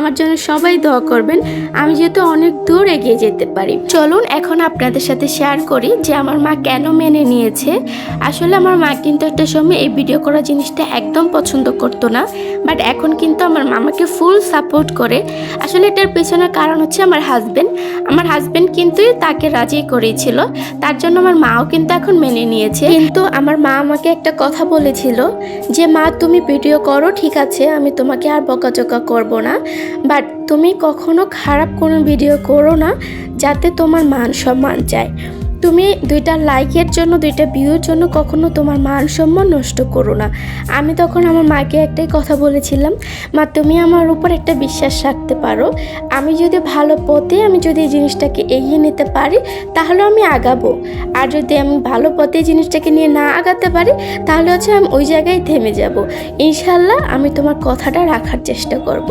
আমার জন্য সবাই দোয়া করবেন, আমি যেহেতু অনেক দূর এগিয়ে যেতে পারি। চলুন এখন আপনাদের সাথে শেয়ার করি যে আমার মা কেন মেনে নিয়েছে। আসলে আমার মা কিন্তু একটা সময় এই ভিডিও করা জিনিসটা একদম পছন্দ করতো না, বাট এখন কিন্তু আমার মামাকে ফুল সাপোর্ট করে। আসলে এটার পেছনের কারণ হচ্ছে আমার হাজবেন্ড কিন্তু তাকে রাজি করেছিল, তার জন্য আমার মাও কিন্তু এখন মেনে নিয়েছে। কিন্তু আমার মা আমাকে একটা কথা বলেছিল যে মা তুমি ভিডিও করো ঠিক আছে, আমি তোমাকে আর বকাঝকা করব না, বাট তুমি কখনো খারাপ কোনো ভিডিও করো না যাতে তোমার মান সম্মান যায়। তুমি 2টা লাইকের জন্য 2টা ভিউর জন্য কখনো তোমার মান সম্মান নষ্ট করো না। আমি তখন আমার মাকে একটাই কথা বলেছিলাম, মা তুমি আমার উপর একটা বিশ্বাস রাখতে পারো, আমি যদি ভালো পথে আমি যদি এই জিনিসটাকে এগিয়ে নিতে পারি তাহলে আমি আগাবো, আর যদি আমি ভালো পথে জিনিসটাকে নিয়ে না আগাতে পারি তাহলে হচ্ছে আমি ওই জায়গায় থেমে যাব। ইনশাল্লাহ আমি তোমার কথাটা রাখার চেষ্টা করব।